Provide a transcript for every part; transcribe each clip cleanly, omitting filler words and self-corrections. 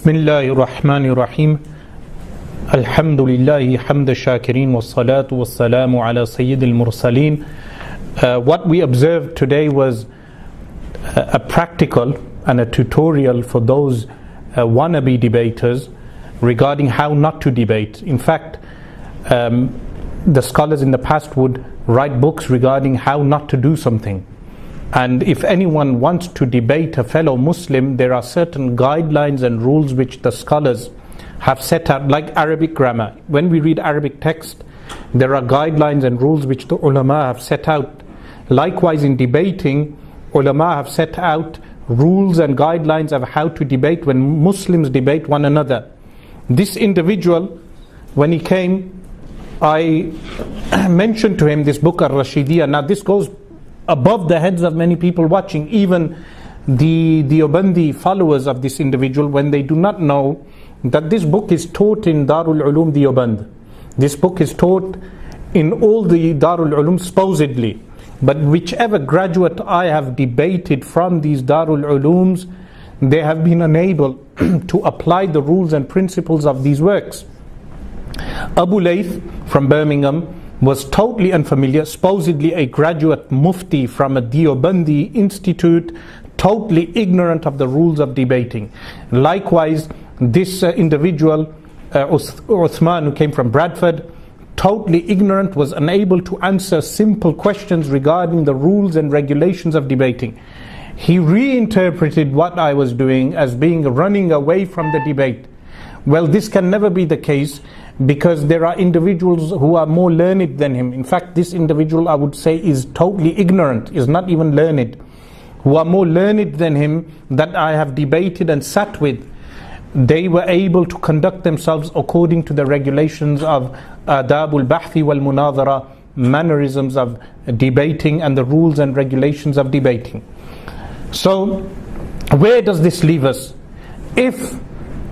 بسم الله الرحمن الرحيم الحمد لله حمد الشاكرين والصلاة والسلام على سيد المرسلين. What we observed today was a practical and a tutorial for those wannabe debaters regarding how not to debate. In fact, the scholars in the past would write books regarding how not to do something. And if anyone wants to debate a fellow Muslim, there are certain guidelines and rules which the scholars have set out, like Arabic grammar. When we read Arabic text, there are guidelines and rules which the ulama have set out. Likewise, in debating, ulama have set out rules and guidelines of how to debate when Muslims debate one another. This individual, when he came, I mentioned to him this book, Ar-Rashidiyya. Now this goes above the heads of many people watching, even the Deobandi followers of this individual, when they do not know that this book is taught in Darul Ulum Deoband. This book is taught in all the Darul Ulum supposedly, but whichever graduate I have debated from these Darul Ulums, they have been unable to apply the rules and principles of these works. Abu Layth from Birmingham was totally unfamiliar, supposedly a graduate mufti from a Deobandi institute, totally ignorant of the rules of debating. Likewise, this individual, Uthman, who came from Bradford, totally ignorant, was unable to answer simple questions regarding the rules and regulations of debating. He reinterpreted what I was doing as being running away from the debate. Well, this can never be the case, because there are individuals who are more learned than him. In fact, this individual, I would say, is totally ignorant, is not even learned, who are more learned than him, that I have debated and sat with. They were able to conduct themselves according to the regulations of adabul bahthi wal munadhara, mannerisms of debating and the rules and regulations of debating. So where does this leave us? If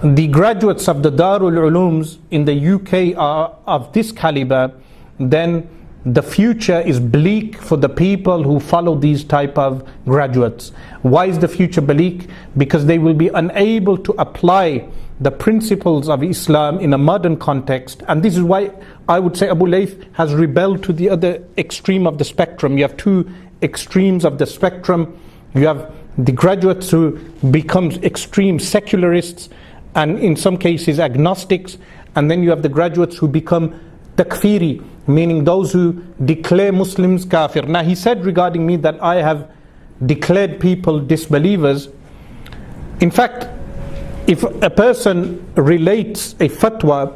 the graduates of the Darul Ulums in the UK are of this caliber, then the future is bleak for the people who follow these type of graduates. Why is the future bleak? Because they will be unable to apply the principles of Islam in a modern context. And this is why I would say Abu Layth has rebelled to the other extreme of the spectrum. You have two extremes of the spectrum. You have the graduates who become extreme secularists, and in some cases agnostics, and then you have the graduates who become takfiri, meaning those who declare Muslims kafir. Now he said regarding me that I have declared people disbelievers. In fact, if a person relates a fatwa,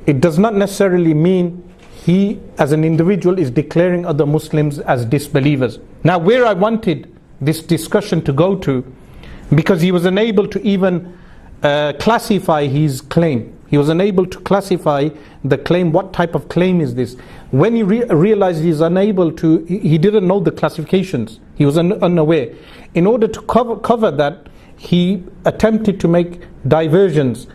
it does not necessarily mean he as an individual is declaring other Muslims as disbelievers. Now where I wanted this discussion to go to, because he was unable to even classify his claim. He was unable to classify the claim. What type of claim is this? When he realized he's unable to, he didn't know the classifications. He was unaware. In order to cover that, he attempted to make diversions.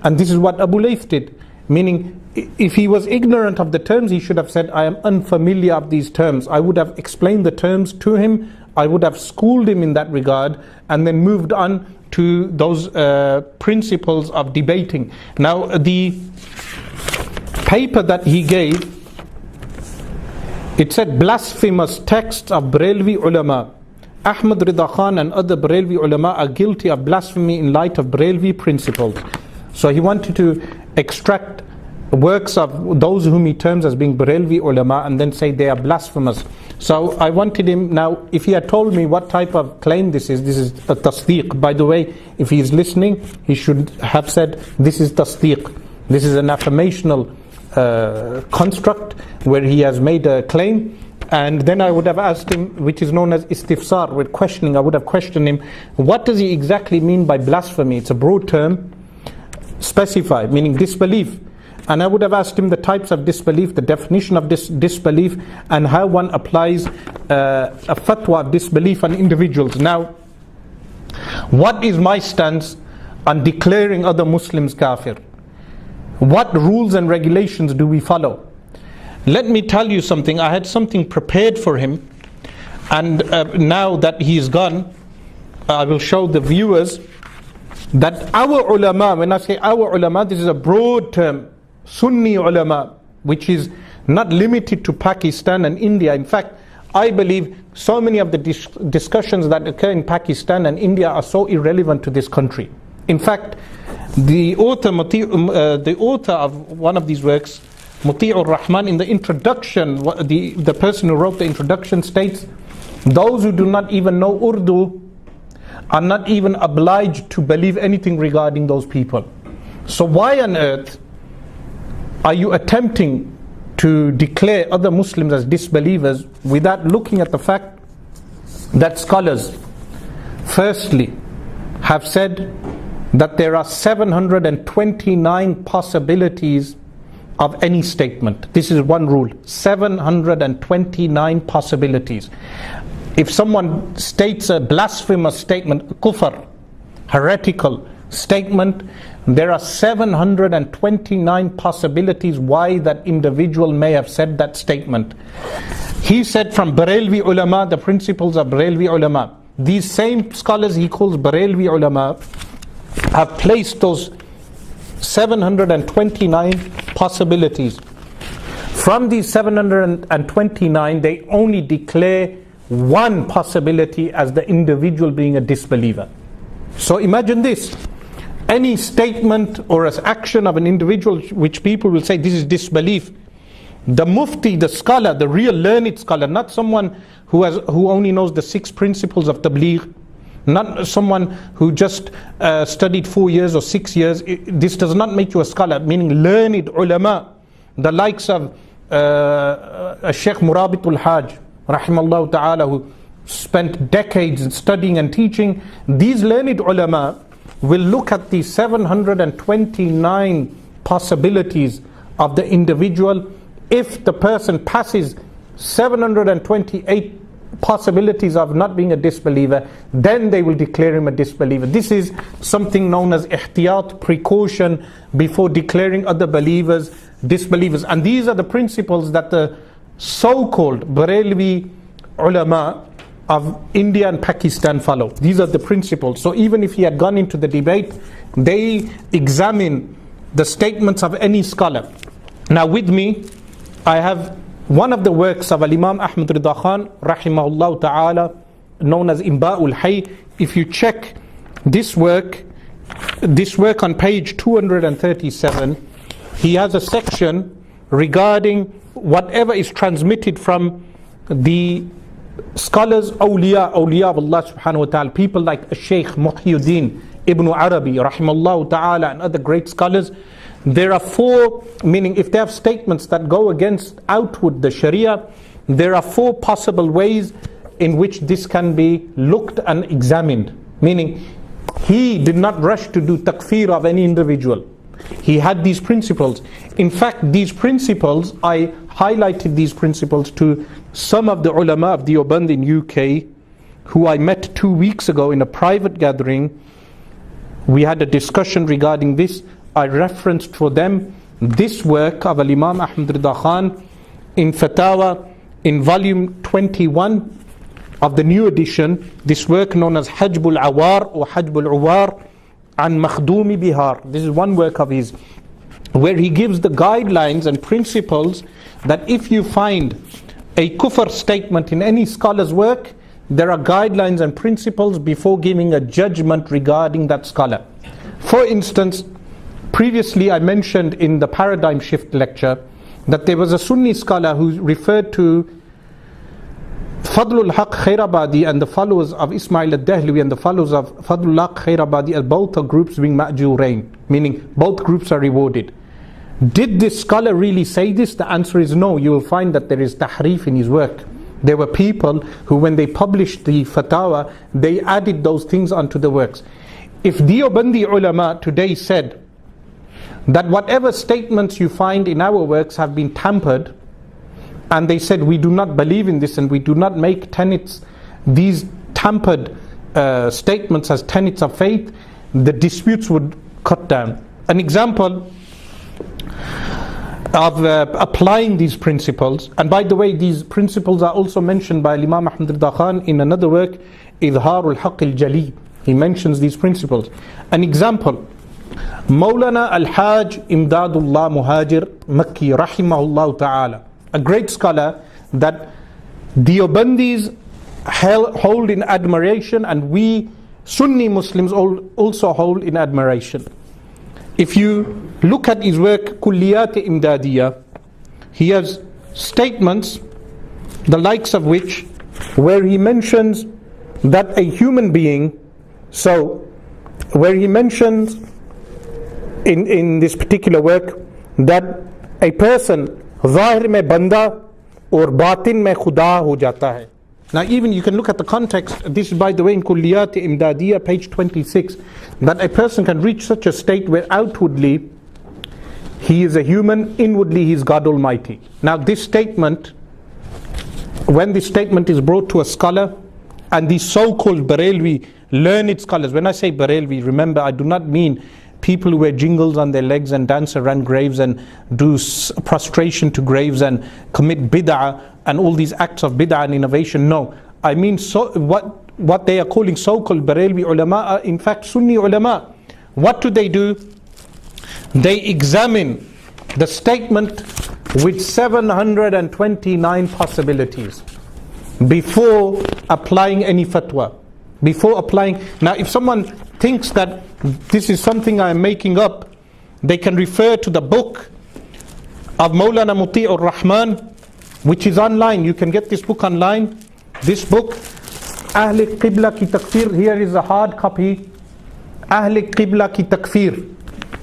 And this is what Abu Layth did. Meaning, if he was ignorant of the terms, he should have said, I am unfamiliar of these terms. I would have explained the terms to him. I would have schooled him in that regard, and then moved on to those principles of debating. Now the paper that he gave, it said blasphemous texts of Barelwi ulama. Ahmad Rida Khan and other Barelwi ulama are guilty of blasphemy in light of Barelwi principles. So he wanted to extract works of those whom he terms as being Barelwi ulama and then say they are blasphemous. So I wanted him, now if he had told me what type of claim this is a tasdeeq. By the way, if he is listening, he should have said this is tasdeeq. This is an affirmational construct where he has made a claim. And then I would have asked him, which is known as istifsar, with questioning. I would have questioned him, what does he exactly mean by blasphemy? It's a broad term, specify, meaning disbelief. And I would have asked him the types of disbelief, the definition of disbelief, and how one applies a fatwa of disbelief on individuals. Now, what is my stance on declaring other Muslims kafir? What rules and regulations do we follow? Let me tell you something. I had something prepared for him, and now that he is gone, I will show the viewers that our ulama, when I say our ulama, this is a broad term, Sunni ulama, which is not limited to Pakistan and India. In fact, I believe so many of the discussions that occur in Pakistan and India are so irrelevant to this country. In fact, the author of one of these works, Muti'ur Rahman, in the introduction, the person who wrote the introduction states, those who do not even know Urdu are not even obliged to believe anything regarding those people. So why on earth are you attempting to declare other Muslims as disbelievers without looking at the fact that scholars, firstly, have said that there are 729 possibilities of any statement. This is one rule, 729 possibilities. If someone states a blasphemous statement, kufr, heretical statement, there are 729 possibilities why that individual may have said that statement. He said from Barelwi ulama, the principles of Barelwi ulama. These same scholars he calls Barelwi ulama have placed those 729 possibilities. From these 729, they only declare one possibility as the individual being a disbeliever. So imagine this. Any statement or as action of an individual which people will say this is disbelief, the mufti, the scholar, the real learned scholar, not someone who only knows the 6 principles of tabligh, not someone who just studied 4 years or 6 years, this does not make you a scholar, meaning learned ulama, the likes of Sheikh Murabitul Hajj rahimallahu ta'ala, who spent decades studying and teaching. These learned ulama will look at the 729 possibilities of the individual. If the person passes 728 possibilities of not being a disbeliever, then they will declare him a disbeliever. This is something known as ihtiyat, precaution, before declaring other believers disbelievers. And these are the principles that the so-called Barelwi ulama of India and Pakistan follow. These are the principles. So even if he had gone into the debate, they examine the statements of any scholar. Now with me, I have one of the works of Imam Ahmad Rida Khan rahimahullah ta'ala, known as Imba'ul Hayy. If you check this work on page 237, he has a section regarding whatever is transmitted from the scholars, awliya of Allah subhanahu wa ta'ala, people like Shaykh Muhyiddin Ibn Arabi rahimahullah ta'ala and other great scholars. There are 4, meaning if they have statements that go against outward the Sharia, there are 4 possible ways in which this can be looked and examined. Meaning, he did not rush to do takfir of any individual. He had these principles. In fact, these principles, I highlighted these principles to some of the ulama of Deoband in UK, who I met 2 weeks ago in a private gathering. We had a discussion regarding this. I referenced for them this work of Imam Ahmad Rida Khan in Fatawa in volume 21 of the new edition. This work known as Hajbul Awar or Hajbul Uwar and Makhdumi Bihar. This is one work of his where he gives the guidelines and principles that if you find a kufr statement in any scholar's work, there are guidelines and principles before giving a judgment regarding that scholar. For instance, previously I mentioned in the paradigm shift lecture that there was a Sunni scholar who referred to Fadlul Haq Khairabadi and the followers of Ismail al-Dahlawi and the followers of Fadlul Haq Khairabadi as both are groups being ma'jurain, meaning both groups are rewarded. Did this scholar really say this? The answer is no. You will find that there is tahrif in his work. There were people who, when they published the fatwa, they added those things onto the works. If Deobandi ulama today said that whatever statements you find in our works have been tampered, and they said we do not believe in this and we do not make tenets, these tampered statements as tenets of faith, the disputes would cut down. An example of applying these principles, and by the way, these principles are also mentioned by Imam Ahmad Rida Khan in another work, Idharul Haqq al-Jali, He mentions these principles. An example, Maulana Al-Haj Imdadullah Muhajir Makki rahimahullah ta'ala, a great scholar that Deobandis hold in admiration, and we Sunni Muslims also hold in admiration. If you look at his work Kulliyat Imdadiyah, he has statements the likes of which, where he mentions that a human being, so where he mentions in this particular work that a person zahir mein banda or batin mein khuda ho jata hai. Now even you can look at the context, this is by the way in Kulliyat Imdadiyah page 26, that a person can reach such a state where outwardly he is a human, inwardly he is God Almighty. Now this statement, when this statement is brought to a scholar, and these so-called Barelwi learned scholars, when I say Barelwi, remember I do not mean people who wear jingles on their legs and dance around graves and do prostration to graves and commit bid'ah and all these acts of bid'ah and innovation. No, I mean what they are calling so-called Barelwi ulama are in fact Sunni ulama. What do? They examine the statement with 729 possibilities before applying any fatwa. Before applying. Now if someone thinks that this is something I am making up, they can refer to the book of Maulana Muti'ur Rahman, which is online. You can get this book online. This book, Ahl Qibla ki Takfir, here is a hard copy. Ahl Qibla ki Takfir.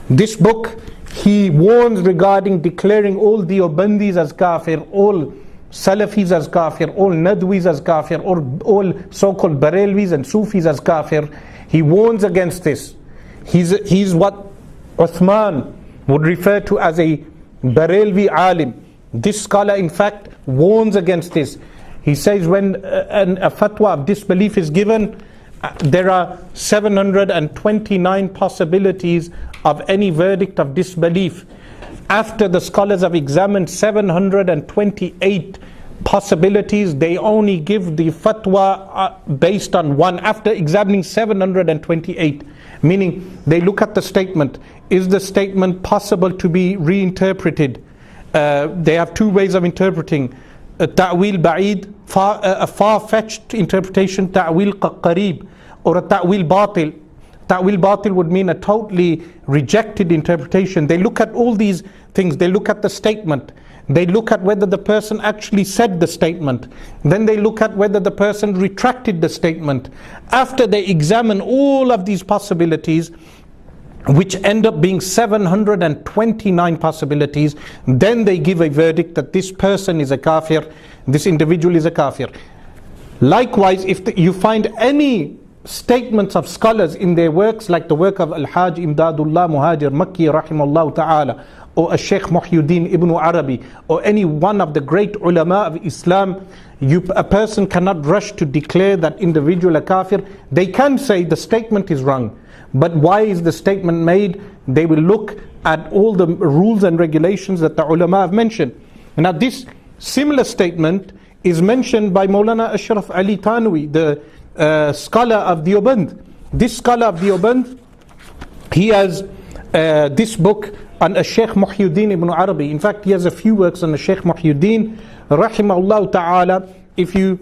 This book, he warns regarding declaring all Deobandis as kafir, all Salafis as kafir, all Nadwis as kafir, or all so-called Barelwis and Sufis as kafir. He warns against this. He's what Uthman would refer to as a Barelwi alim. This scholar in fact warns against this. He says when a fatwa of disbelief is given, there are 729 possibilities of any verdict of disbelief. After the scholars have examined 728 possibilities, they only give the fatwa based on one, after examining 728. Meaning, they look at the statement. Is the statement possible to be reinterpreted? They have two ways of interpreting. Ta'wil ba'id, a far-fetched interpretation, ta'wil qarib, or a ta'wil batil. Ta'wil batil would mean a totally rejected interpretation. They look at all these things. They look at the statement. They look at whether the person actually said the statement. Then they look at whether the person retracted the statement. After they examine all of these possibilities, which end up being 729 possibilities, then they give a verdict that this person is a kafir, this individual is a kafir. Likewise, if you find any statements of scholars in their works, like the work of Al-Haj Imdadullah Muhajir Makki rahimahullah ta'ala, or Sheikh Muhyiddin Ibn Arabi, or any one of the great ulama of Islam, a person cannot rush to declare that individual a kafir. They can say the statement is wrong, but why is the statement made? They will look at all the rules and regulations that the ulama have mentioned. Now this similar statement is mentioned by Maulana Ashraf Ali Tanwi, the scholar of Deoband. This scholar of Deoband, he has this book on Sheikh Muhyiddin Ibn Arabi. In fact, he has a few works on Sheikh Muhyiddin rahimahullah ta'ala. If you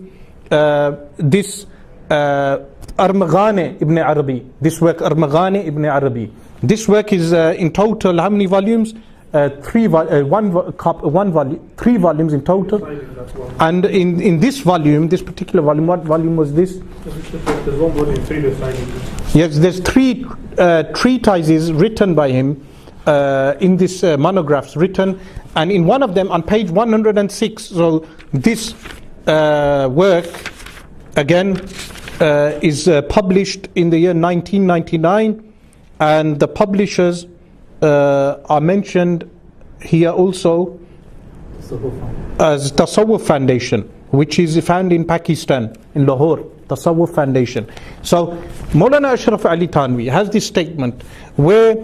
this Armaghane Ibn Arabi, this work Armaghane Ibn Arabi, this work is in total how many volumes? Three volumes in total. And in this volume, this particular volume, what volume was this? There's one volume, 3 decided. Yes, there's 3 treatises written by him in this monographs written, and in one of them on page 106. So this work again is published in the year 1999, and the publishers are mentioned here also as Tasawwuf Foundation, which is found in Pakistan, in Lahore, Tasawwuf Foundation. So Maulana Ashraf Ali Tanwi has this statement where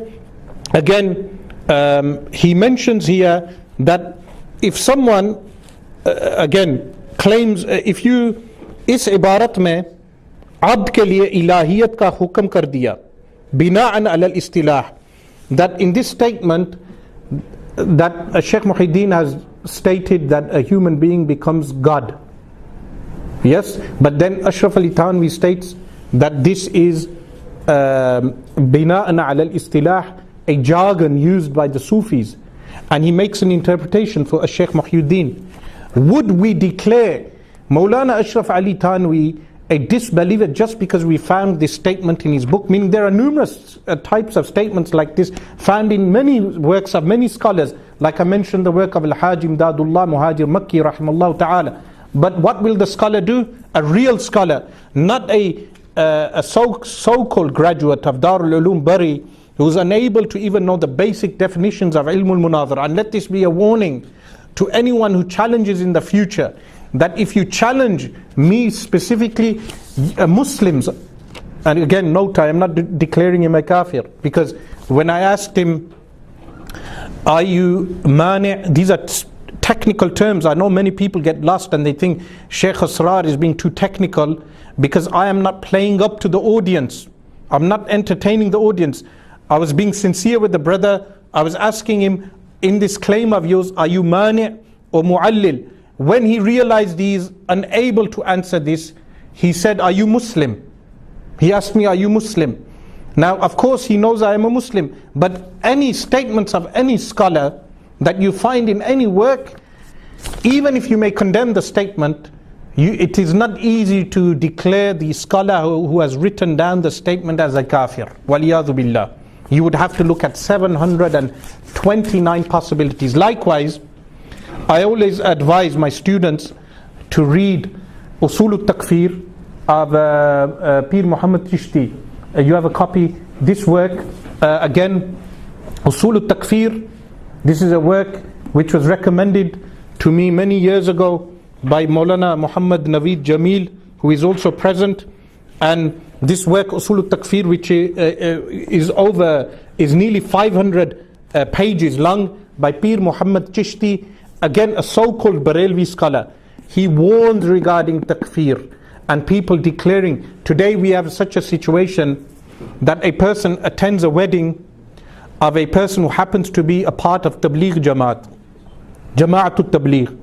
again he mentions here that if someone again claims, if you is ibarat mein abd ke liye ilahiyat ka hukm kar diya bina'an ala al-istilah, that in this statement that Sheikh Muhyiddin has stated that a human being becomes God. Yes, but then Ashraf Ali Thanwi states that this is bina'an ala al-istilah, a jargon used by the Sufis, and he makes an interpretation for Sheikh Muhyiddin. Would we declare Maulana Ashraf Ali Thanwi a disbeliever just because we found this statement in his book? Meaning there are numerous types of statements like this found in many works of many scholars. Like I mentioned, the work of Al-Hajj Imdadullah Muhajir Makki rahimahullah ta'ala. But what will the scholar do? A real scholar, not a so-called graduate of Darul Uloom Bari, who's unable to even know the basic definitions of Ilmul Munazara. And let this be a warning to anyone who challenges in the future, that if you challenge me specifically, Muslims, and again note, I am not declaring him a kafir, because when I asked him, are you mani', these are technical terms. I know many people get lost and they think Sheikh Asrar is being too technical, because I am not playing up to the audience. I'm not entertaining the audience. I was being sincere with the brother. I was asking him, in this claim of yours, are you mani' or mu'allil? When he realized he is unable to answer this, he said, are you Muslim? He asked me, are you Muslim? Now, of course, he knows I am a Muslim, but any statements of any scholar that you find in any work, even if you may condemn the statement, it is not easy to declare the scholar who has written down the statement as a kafir. Waliyadu billah. You would have to look at 729 possibilities. Likewise, I always advise my students to read Usul al-Takfir of Pir Muhammad Chishti. You have a copy. This work, again, Usul al-Takfir, this is a work which was recommended to me many years ago by Maulana Muhammad Naveed Jamil, who is also present. And this work, Usul al-Takfir, which is nearly 500 pages long, by Pir Muhammad Chishti, again a so-called Barelwi scholar. He warns regarding takfir and people declaring. Today we have such a situation that a person attends a wedding of a person who happens to be a part of Tabligh Jamaat, Jama'atul Tabligh.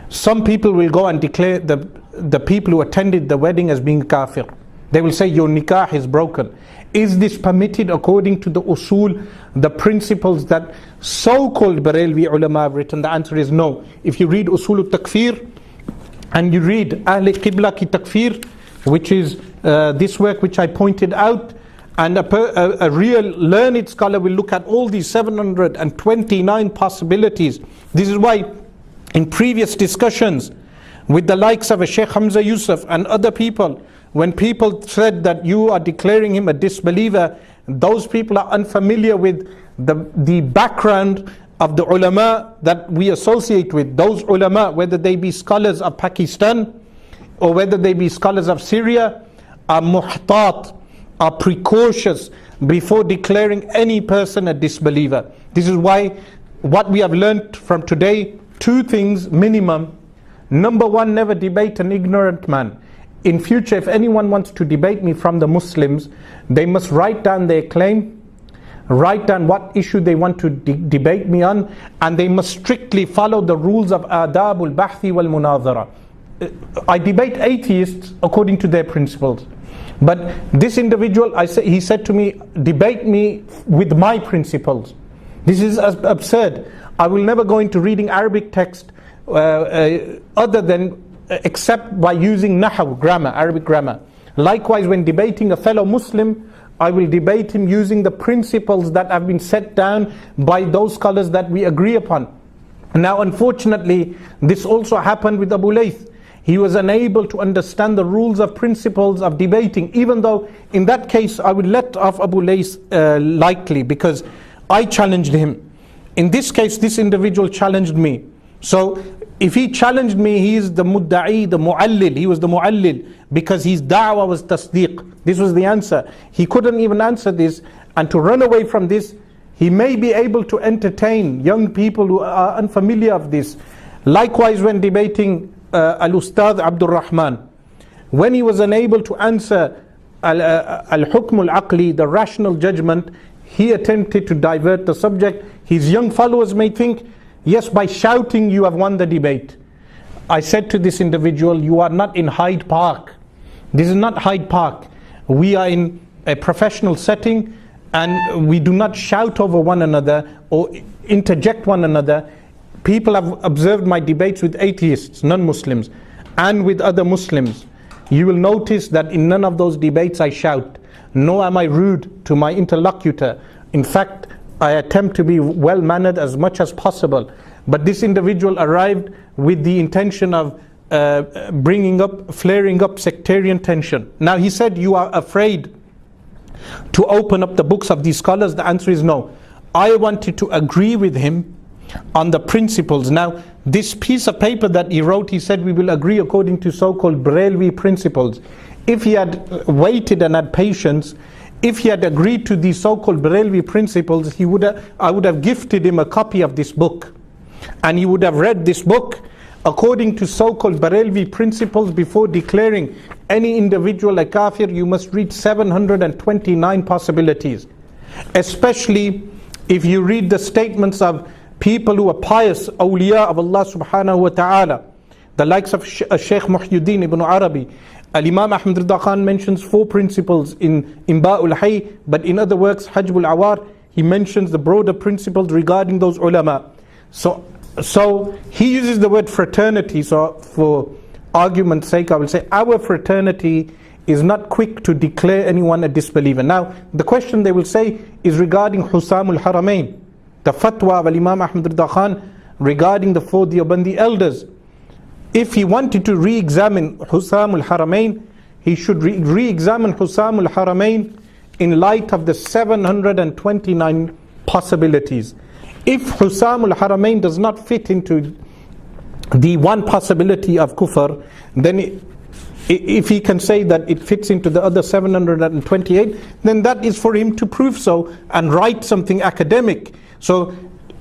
Some people will go and declare the people who attended the wedding as being kafir. They will say your nikah is broken. Is this permitted according to the usul, the principles that so-called Barelwi ulama have written? The answer is no. If you read Usul al-Takfir and you read Ahl Qibla ki Takfir, which is this work which I pointed out, and a real learned scholar will look at all these 729 possibilities. This is why in previous discussions with the likes of a Sheikh Hamza Yusuf and other people, when people said that you are declaring him a disbeliever, those people are unfamiliar with the background of the ulama that we associate with. Those ulama, whether they be scholars of Pakistan or whether they be scholars of Syria, are muhtat, are precautious before declaring any person a disbeliever. This is why what we have learnt from today, two things minimum. Number one, never debate an ignorant man. In future, if anyone wants to debate me from the Muslims, they must write down their claim, write down what issue they want to debate me on, and they must strictly follow the rules of adabul bahthi wal munazara. I debate atheists according to their principles. But this individual, he said to me, debate me with my principles. This is absurd. I will never go into reading Arabic text other than except by using Nahaw, grammar, Arabic grammar. Likewise, when debating a fellow Muslim, I will debate him using the principles that have been set down by those scholars that we agree upon. Now, unfortunately, this also happened with Abu Layth. He was unable to understand the rules of principles of debating, even though in that case I would let off Abu Layth lightly because I challenged him. In this case, this individual challenged me. So if he challenged me, he is the mudda'i, the mu'allil. He was the mu'allil because his da'wah was tasdeeq. This was the answer. He couldn't even answer this, and to run away from this, he may be able to entertain young people who are unfamiliar of this. Likewise, when debating Al-Ustad Abdul Rahman, When he was unable to answer al-hukm al-aqli, the rational judgment, he attempted to divert the subject. His young followers may think, yes, by shouting you have won the debate. I said to this individual, you are not in Hyde Park. This is not Hyde Park. We are in a professional setting, and we do not shout over one another or interject one another. People have observed my debates with atheists, non-Muslims, and with other Muslims. You will notice that in none of those debates I shout, nor am I rude to my interlocutor. In fact, I attempt to be well-mannered as much as possible. But this individual arrived with the intention of flaring up sectarian tension. Now he said, you are afraid to open up the books of these scholars. The answer is no. I wanted to agree with him on the principles. Now, this piece of paper that he wrote, he said we will agree according to so-called Barelwi principles. If he had waited and had patience, if he had agreed to these so-called Barelwi principles, I would have gifted him a copy of this book, and he would have read this book according to so-called Barelwi principles. Before declaring any individual a kafir, you must read 729 possibilities, especially if you read the statements of people who are pious, awliya of Allah subhanahu wa ta'ala, the likes of Shaykh Muhyiddin ibn Arabi. Al-Imam Ahmad Rida Khan mentions 4 principles in Ba'ul Hay, but in other works, Hajbul Awar, he mentions the broader principles regarding those ulama. So he uses the word fraternity. So for argument's sake, I will say our fraternity is not quick to declare anyone a disbeliever. Now, the question they will say is regarding Husam al-Haramain, the fatwa of Imam Ahmad Rida Khan regarding the 4 Deobandi elders. If he wanted to re-examine Husam al-Haramain, he should re-examine Husam al-Haramain in light of the 729 possibilities. If Husam al-Haramain does not fit into the one possibility of kufr, then if he can say that it fits into the other 728, then that is for him to prove so and write something academic. So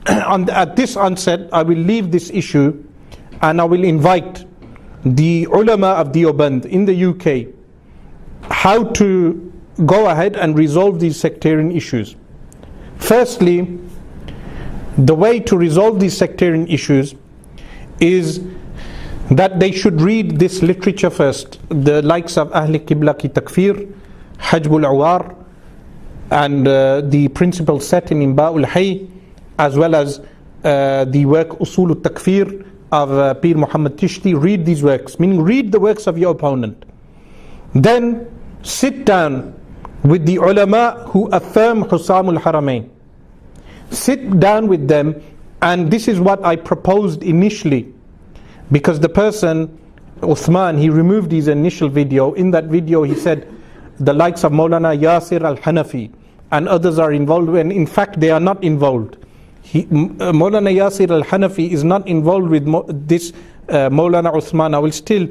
at this onset, I will leave this issue, and I will invite the ulama of Deoband in the UK how to go ahead and resolve these sectarian issues. Firstly, the way to resolve these sectarian issues is that they should read this literature first, the likes of Ahli Qibla ki Takfir, Hajbul Awar, and the principles set in Ba'ul Hay, as well as the work Usul al-Takfir of Pir Muhammad Tishti. Read these works, meaning read the works of your opponent. Then sit down with the ulama who affirm Husam al-Haramain. Sit down with them, and this is what I proposed initially, because the person, Uthman, he removed his initial video. In that video he said the likes of Maulana Yasir al-Hanafi and others are involved, and in fact they are not involved. Maulana Yasir al-Hanafi is not involved with this Maulana Uthman. I will still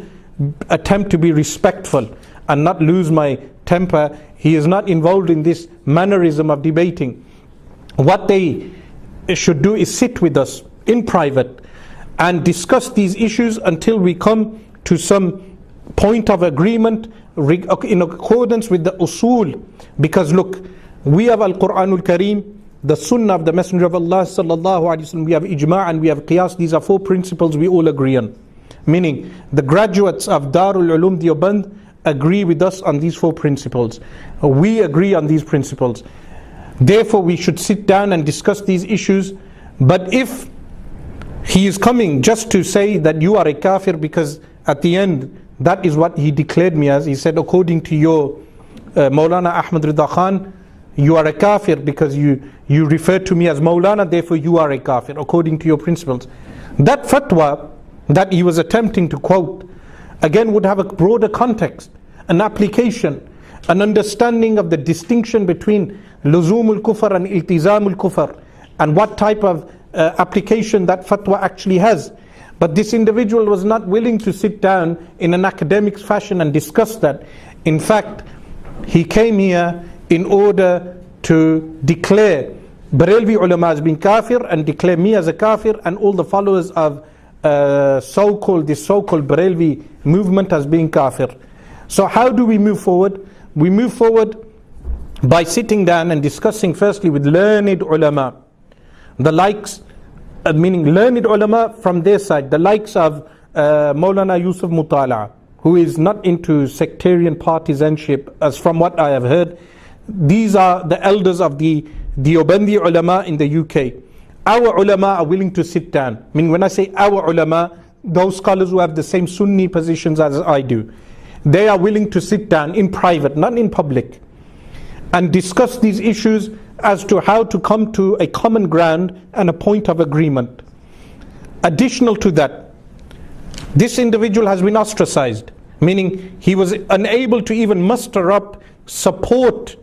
attempt to be respectful and not lose my temper. He is not involved in this mannerism of debating. What they should do is sit with us in private and discuss these issues until we come to some point of agreement in accordance with the usul. Because look, we have Al-Quranul Kareem, the Sunnah of the Messenger of Allah sallallahu alaihi wasallam, we have Ijma' and we have Qiyas. These are 4 principles we all agree on. Meaning the graduates of Darul Ulum Deoband agree with us on these 4 principles. We agree on these principles. Therefore we should sit down and discuss these issues. But if he is coming just to say that you are a kafir, because at the end that is what he declared me as. He said, according to your Maulana Ahmad Rida Khan, you are a kafir because you refer to me as Maulana, therefore you are a kafir according to your principles. That fatwa that he was attempting to quote again would have a broader context, an application, an understanding of the distinction between luzumul kufr and iltizamul kufr, and what type of application that fatwa actually has. But this individual was not willing to sit down in an academic fashion and discuss that. In fact, he came here in order to declare Barelwi ulama as being kafir, and declare me as a kafir and all the followers of this so-called Barelwi movement as being kafir. So how do we move forward? We move forward by sitting down and discussing firstly with learned ulama, the likes, meaning learned ulama from their side, the likes of Maulana Yusuf Mutala, who is not into sectarian partisanship, as from what I have heard. These are the elders of the Deobandi ulama in the UK. Our ulama are willing to sit down. I mean, when I say our ulama, those scholars who have the same Sunni positions as I do, they are willing to sit down in private, not in public, and discuss these issues as to how to come to a common ground and a point of agreement. Additional to that, this individual has been ostracized, meaning he was unable to even muster up support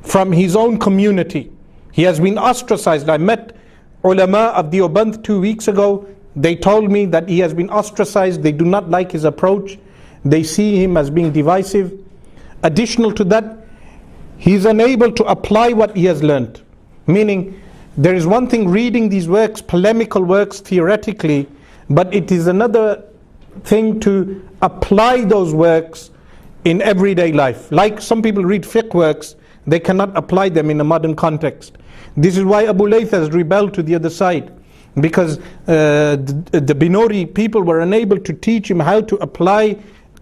from his own community. He has been ostracized. I met ulama of Deoband 2 weeks ago. They told me that he has been ostracized. They do not like his approach. They see him as being divisive. Additional to that, he is unable to apply what he has learned. Meaning, there is one thing reading these works, polemical works theoretically, but it is another thing to apply those works in everyday life. Like some people read fiqh works, they cannot apply them in a modern context. This is why Abu Layth has rebelled to the other side, because the Binori people were unable to teach him how to apply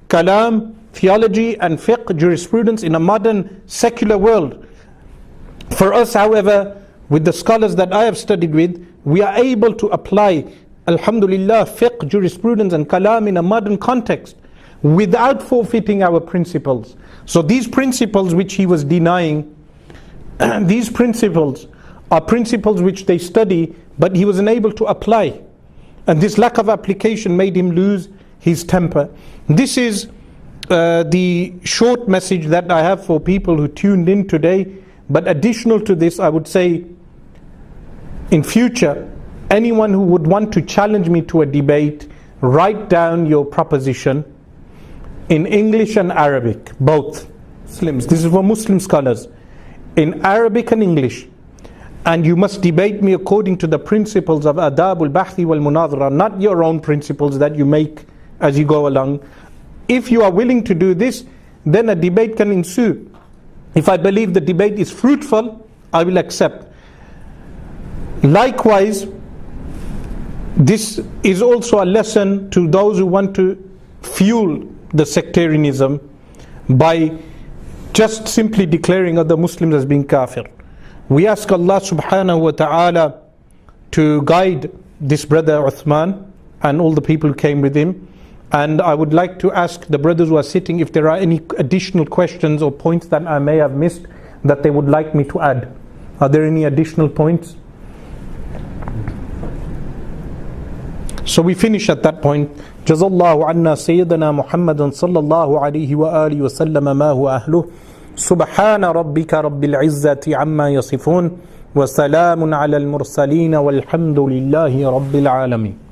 kalam, theology and fiqh, jurisprudence in a modern secular world. For us, however, with the scholars that I have studied with, we are able to apply, alhamdulillah, fiqh, jurisprudence and kalam in a modern context without forfeiting our principles. So these principles which he was denying, these principles are principles which they study, but he was unable to apply. And this lack of application made him lose his temper. This is the short message that I have for people who tuned in today. But additional to this, I would say, in future, anyone who would want to challenge me to a debate, write down your proposition in English and Arabic, both. Muslims, this is for Muslim scholars, in Arabic and English. And you must debate me according to the principles of Adab al-Bahthi wal-Munadhara, not your own principles that you make as you go along. If you are willing to do this, then a debate can ensue. If I believe the debate is fruitful, I will accept. Likewise, this is also a lesson to those who want to fuel the sectarianism by just simply declaring other Muslims as being kafir. We ask Allah subhanahu wa ta'ala to guide this brother Uthman and all the people who came with him. And I would like to ask the brothers who are sitting if there are any additional questions or points that I may have missed that they would like me to add. Are there any additional points? So we finish at that point. Jazallahu anna Sayyidina Muhammadan sallallahu alayhi wa alihi wa sallam ma huwa ahluh. Subhana rabbika rabbil izzati amma yasifun. Wa salamun ala al-mursaleen walhamdulillahi rabbil alameen.